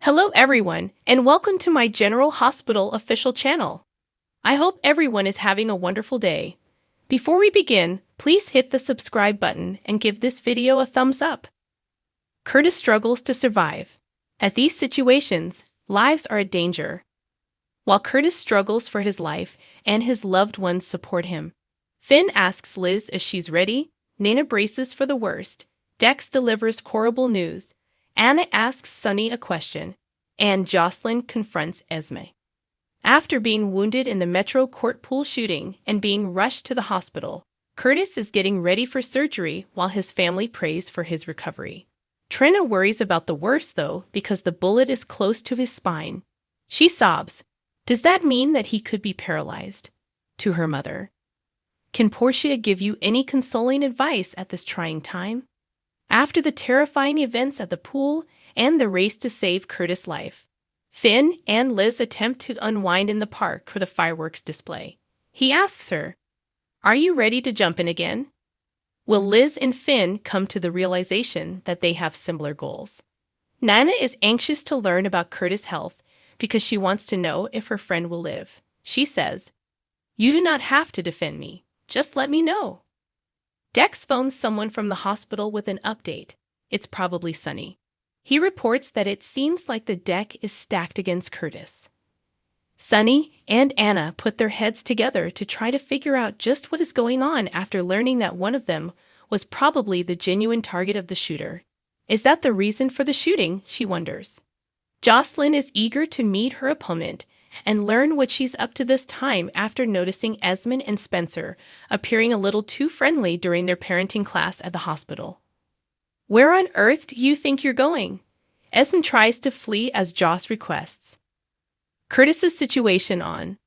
Hello everyone, and welcome to my General Hospital official channel. I hope everyone is having a wonderful day. Before we begin, please hit the subscribe button and give this video a thumbs up. Curtis struggles to survive. At these situations, lives are at danger. While Curtis struggles for his life and his loved ones support him, Finn asks Liz if she's ready, Nana braces for the worst, Dex delivers horrible news, Anna asks Sunny a question, and Jocelyn confronts Esme. After being wounded in the Metro Court pool shooting and being rushed to the hospital, Curtis is getting ready for surgery while his family prays for his recovery. Trina worries about the worst, though, because the bullet is close to his spine. She sobs. Does that mean that he could be paralyzed? To her mother. Can Portia give you any consoling advice at this trying time? After the terrifying events at the pool and the race to save Curtis' life, Finn and Liz attempt to unwind in the park for the fireworks display. He asks her, "Are you ready to jump in again?" Will Liz and Finn come to the realization that they have similar goals? Nana is anxious to learn about Curtis' health because she wants to know if her friend will live. She says, "You do not have to defend me. Just let me know." Dex phones someone from the hospital with an update. It's probably Sunny. He reports that it seems like the deck is stacked against Curtis. Sunny and Anna put their heads together to try to figure out just what is going on after learning that one of them was probably the genuine target of the shooter. Is that the reason for the shooting, she wonders. Jocelyn is eager to meet her opponent and learn what she's up to this time after noticing Esmond and Spencer appearing a little too friendly during their parenting class at the hospital. Where on earth do you think you're going? Esmond tries to flee as Joss requests. Curtis's situation on.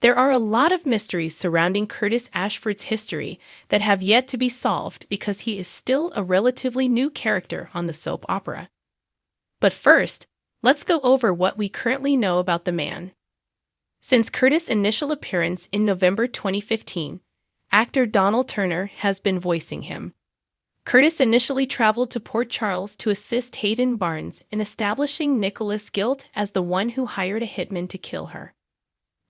There are a lot of mysteries surrounding Curtis Ashford's history that have yet to be solved because he is still a relatively new character on the soap opera. But first, let's go over what we currently know about the man. Since Curtis' initial appearance in November 2015, actor Donald Turner has been voicing him. Curtis initially traveled to Port Charles to assist Hayden Barnes in establishing Nicholas' guilt as the one who hired a hitman to kill her.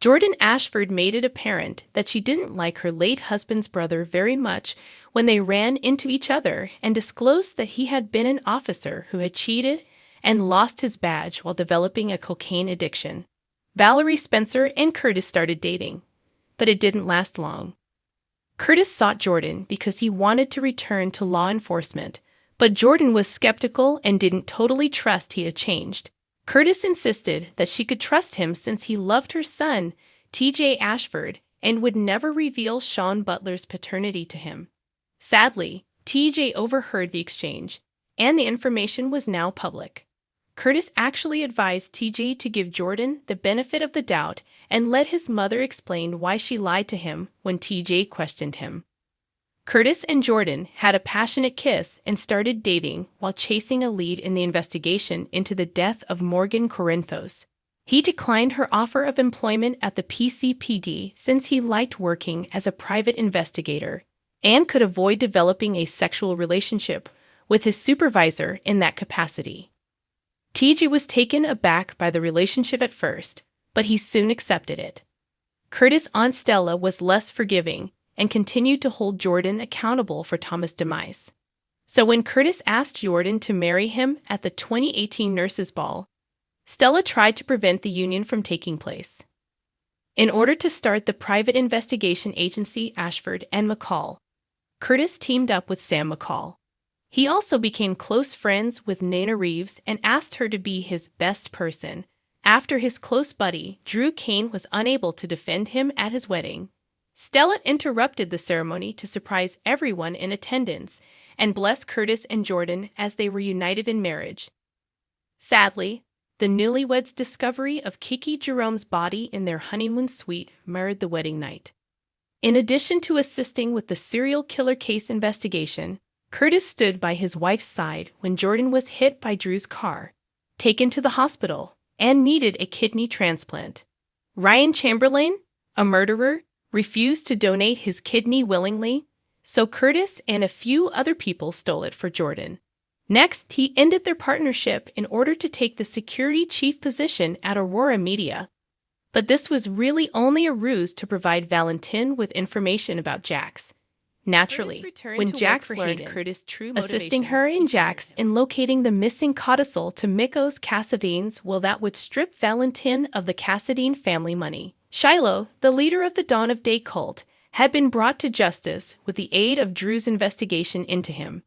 Jordan Ashford made it apparent that she didn't like her late husband's brother very much when they ran into each other and disclosed that he had been an officer who had cheated and lost his badge while developing a cocaine addiction. Valerie Spencer and Curtis started dating, but it didn't last long. Curtis sought Jordan because he wanted to return to law enforcement, but Jordan was skeptical and didn't totally trust he had changed. Curtis insisted that she could trust him since he loved her son, TJ Ashford, and would never reveal Sean Butler's paternity to him. Sadly, TJ overheard the exchange, and the information was now public. Curtis actually advised TJ to give Jordan the benefit of the doubt and let his mother explain why she lied to him when TJ questioned him. Curtis and Jordan had a passionate kiss and started dating while chasing a lead in the investigation into the death of Morgan Corinthos. He declined her offer of employment at the PCPD since he liked working as a private investigator and could avoid developing a sexual relationship with his supervisor in that capacity. TJ was taken aback by the relationship at first, but he soon accepted it. Curtis' Aunt Stella was less forgiving and continued to hold Jordan accountable for Thomas' demise. So when Curtis asked Jordan to marry him at the 2018 Nurses' Ball, Stella tried to prevent the union from taking place. In order to start the private investigation agency Ashford and McCall, Curtis teamed up with Sam McCall. He also became close friends with Nana Reeves and asked her to be his best person after his close buddy, Drew Kane, was unable to defend him at his wedding. Stella interrupted the ceremony to surprise everyone in attendance and bless Curtis and Jordan as they were united in marriage. Sadly, the newlyweds' discovery of Kiki Jerome's body in their honeymoon suite marred the wedding night. In addition to assisting with the serial killer case investigation, Curtis stood by his wife's side when Jordan was hit by Drew's car, taken to the hospital, and needed a kidney transplant. Ryan Chamberlain, a murderer, refused to donate his kidney willingly, so Curtis and a few other people stole it for Jordan. Next, he ended their partnership in order to take the security chief position at Aurora Media. But this was really only a ruse to provide Valentin with information about Jax. Naturally, when Jax learned Curtis' true motivations, assisting her and Jax in locating the missing codicil to Mikos Cassadines, that would strip Valentin of the Cassadine family money. Shiloh, the leader of the Dawn of Day cult, had been brought to justice with the aid of Drew's investigation into him.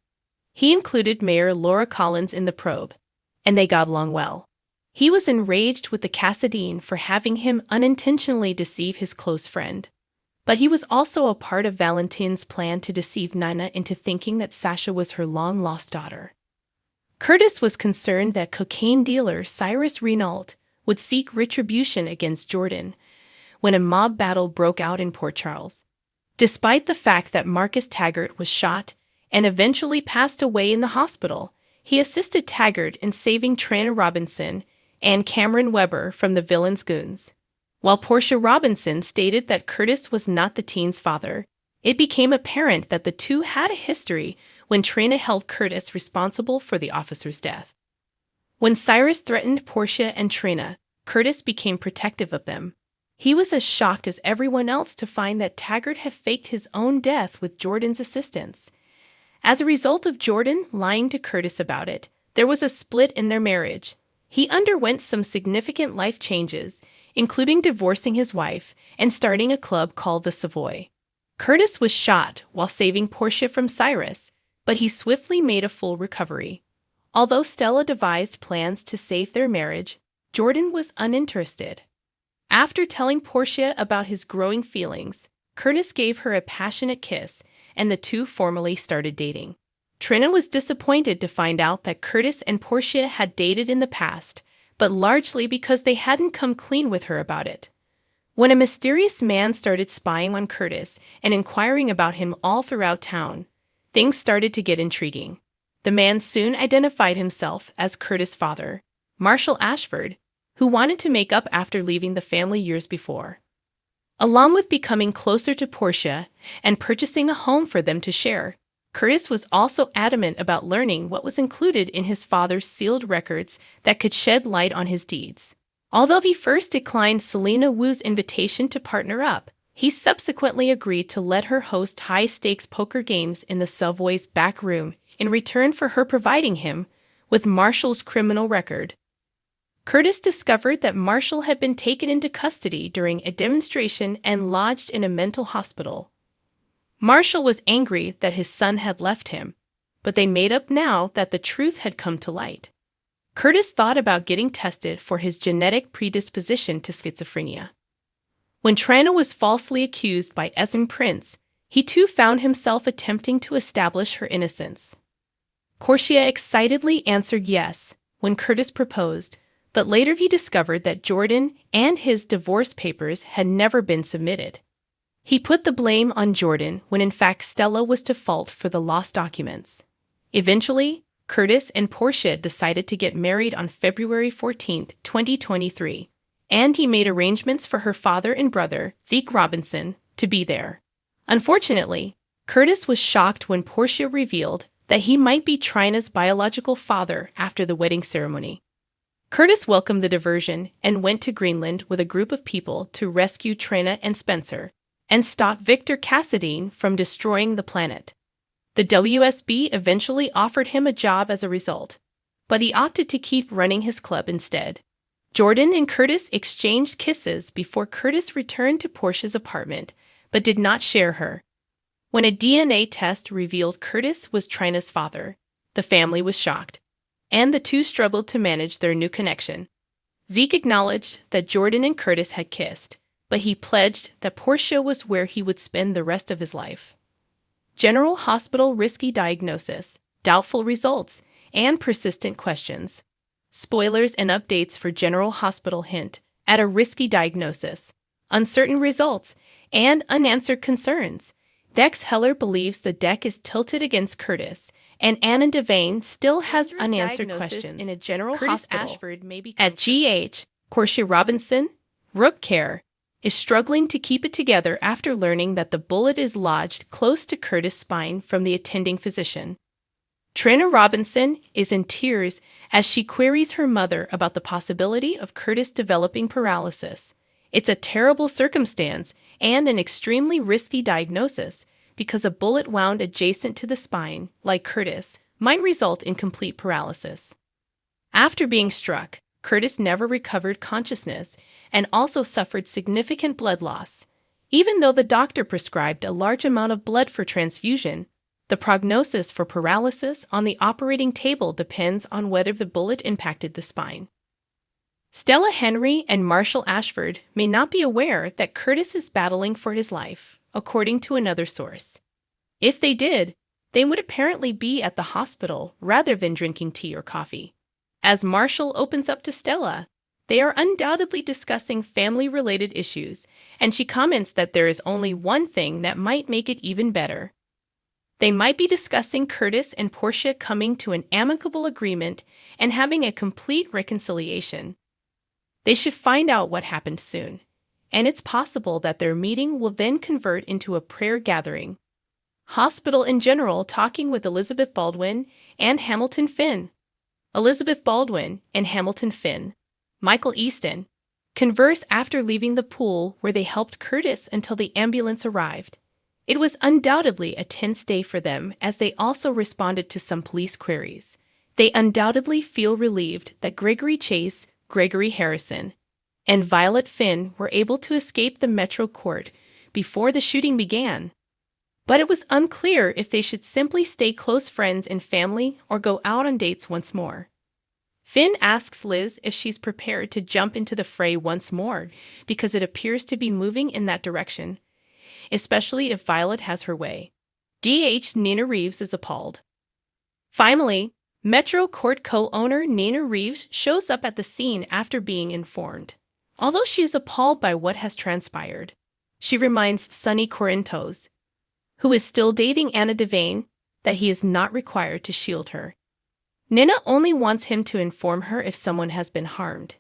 He included Mayor Laura Collins in the probe, and they got along well. He was enraged with the Cassadine for having him unintentionally deceive his close friend. But he was also a part of Valentin's plan to deceive Nina into thinking that Sasha was her long-lost daughter. Curtis was concerned that cocaine dealer Cyrus Renault would seek retribution against Jordan when a mob battle broke out in Port Charles. Despite the fact that Marcus Taggart was shot and eventually passed away in the hospital, he assisted Taggart in saving Trina Robinson and Cameron Weber from the villain's goons. While Portia Robinson stated that Curtis was not the teen's father, it became apparent that the two had a history when Trina held Curtis responsible for the officer's death. When Cyrus threatened Portia and Trina, Curtis became protective of them. He was as shocked as everyone else to find that Taggart had faked his own death with Jordan's assistance. As a result of Jordan lying to Curtis about it, there was a split in their marriage. He underwent some significant life changes, including divorcing his wife and starting a club called the Savoy. Curtis was shot while saving Portia from Cyrus, but he swiftly made a full recovery. Although Stella devised plans to save their marriage, Jordan was uninterested. After telling Portia about his growing feelings, Curtis gave her a passionate kiss, and the two formally started dating. Trina was disappointed to find out that Curtis and Portia had dated in the past, but largely because they hadn't come clean with her about it. When a mysterious man started spying on Curtis and inquiring about him all throughout town, things started to get intriguing. The man soon identified himself as Curtis' father, Marshall Ashford, who wanted to make up after leaving the family years before. Along with becoming closer to Portia and purchasing a home for them to share, Curtis was also adamant about learning what was included in his father's sealed records that could shed light on his deeds. Although he first declined Selena Wu's invitation to partner up, he subsequently agreed to let her host high-stakes poker games in the Savoy's back room in return for her providing him with Marshall's criminal record. Curtis discovered that Marshall had been taken into custody during a demonstration and lodged in a mental hospital. Marshall was angry that his son had left him, but they made up now that the truth had come to light. Curtis thought about getting tested for his genetic predisposition to schizophrenia. When Trina was falsely accused by Esm Prince, he too found himself attempting to establish her innocence. Portia excitedly answered yes when Curtis proposed, but later he discovered that Jordan and his divorce papers had never been submitted. He put the blame on Jordan when in fact Stella was to fault for the lost documents. Eventually, Curtis and Portia decided to get married on February 14, 2023, and he made arrangements for her father and brother, Zeke Robinson, to be there. Unfortunately, Curtis was shocked when Portia revealed that he might be Trina's biological father after the wedding ceremony. Curtis welcomed the diversion and went to Greenland with a group of people to rescue Trina and Spencer and stop Victor Cassadine from destroying the planet. The WSB eventually offered him a job as a result, but he opted to keep running his club instead. Jordan and Curtis exchanged kisses before Curtis returned to Portia's apartment, but did not share her. When a DNA test revealed Curtis was Trina's father, the family was shocked, and the two struggled to manage their new connection. Zeke acknowledged that Jordan and Curtis had kissed, but he pledged that Portia was where he would spend the rest of his life. General Hospital risky diagnosis, doubtful results, and persistent questions. Spoilers and updates for General Hospital hint at a risky diagnosis, uncertain results, and unanswered concerns. Dex Heller believes the deck is tilted against Curtis, and Anna Devane still has unanswered questions. In a General Hospital Ashford may be at GH, Portia Robinson, Rook Care, is struggling to keep it together after learning that the bullet is lodged close to Curtis' spine from the attending physician. Trina Robinson is in tears as she queries her mother about the possibility of Curtis developing paralysis. It's a terrible circumstance and an extremely risky diagnosis because a bullet wound adjacent to the spine, like Curtis, might result in complete paralysis. After being struck, Curtis never recovered consciousness and also suffered significant blood loss. Even though the doctor prescribed a large amount of blood for transfusion, the prognosis for paralysis on the operating table depends on whether the bullet impacted the spine. Stella Henry and Marshall Ashford may not be aware that Curtis is battling for his life, according to another source. If they did, they would apparently be at the hospital rather than drinking tea or coffee. As Marshall opens up to Stella, they are undoubtedly discussing family-related issues, and she comments that there is only one thing that might make it even better. They might be discussing Curtis and Portia coming to an amicable agreement and having a complete reconciliation. They should find out what happened soon, and it's possible that their meeting will then convert into a prayer gathering. Hospital in general talking with Elizabeth Baldwin and Hamilton Finn. Elizabeth Baldwin and Hamilton Finn, Michael Easton, converse after leaving the pool where they helped Curtis until the ambulance arrived. It was undoubtedly a tense day for them as they also responded to some police queries. They undoubtedly feel relieved that Gregory Chase, Gregory Harrison, and Violet Finn were able to escape the Metro Court before the shooting began. But it was unclear if they should simply stay close friends and family or go out on dates once more. Finn asks Liz if she's prepared to jump into the fray once more because it appears to be moving in that direction, especially if Violet has her way. Nina Reeves is appalled. Finally, Metro Court co-owner Nina Reeves shows up at the scene after being informed. Although she is appalled by what has transpired, she reminds Sonny Corinthos, who is still dating Anna Devane, that he is not required to shield her. Nina only wants him to inform her if someone has been harmed.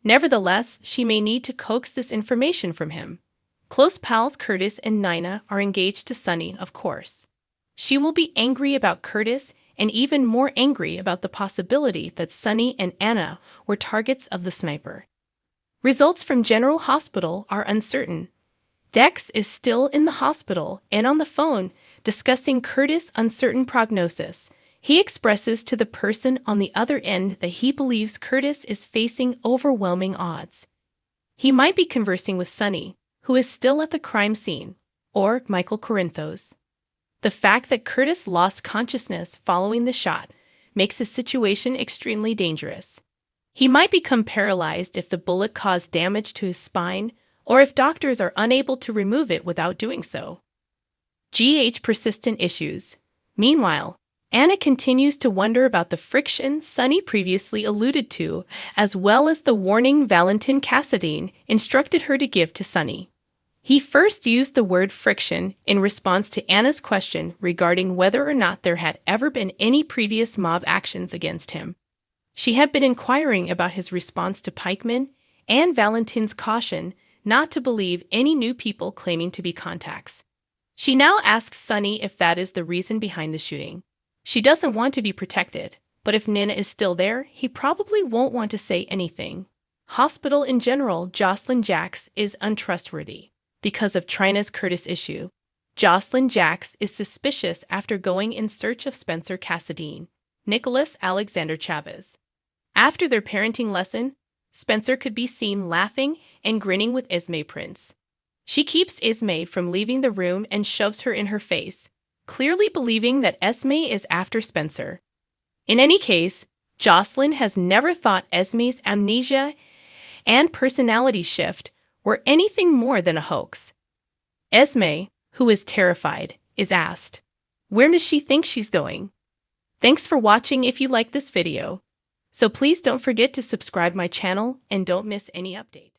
Nevertheless, she may need to coax this information from him. Close pals Curtis and Nina are engaged to Sonny, of course. She will be angry about Curtis and even more angry about the possibility that Sonny and Anna were targets of the sniper. Results from General Hospital are uncertain. Dex is still in the hospital and on the phone discussing Curtis' uncertain prognosis. He expresses to the person on the other end that he believes Curtis is facing overwhelming odds. He might be conversing with Sonny, who is still at the crime scene, or Michael Corinthos. The fact that Curtis lost consciousness following the shot makes his situation extremely dangerous. He might become paralyzed if the bullet caused damage to his spine or if doctors are unable to remove it without doing so. Persistent issues. Meanwhile, Anna continues to wonder about the friction Sonny previously alluded to, as well as the warning Valentin Cassadine instructed her to give to Sonny. He first used the word friction in response to Anna's question regarding whether or not there had ever been any previous mob actions against him. She had been inquiring about his response to pikemen and Valentin's caution not to believe any new people claiming to be contacts. She now asks Sonny if that is the reason behind the shooting. She doesn't want to be protected, but if Nina is still there, he probably won't want to say anything. Hospital in general, Jocelyn Jacks is untrustworthy because of Trina's Curtis issue. Jocelyn Jacks is suspicious after going in search of Spencer Cassadine, Nicholas Alexander Chavez. After their parenting lesson, Spencer could be seen laughing and grinning with Esme Prince. She keeps Esme from leaving the room and shoves her in her face, clearly believing that Esme is after Spencer. In any case, Jocelyn has never thought Esme's amnesia and personality shift were anything more than a hoax. Esme, who is terrified, is asked, where does she think she's going? Thanks for watching if you like this video. So please don't forget to subscribe my channel and don't miss any update.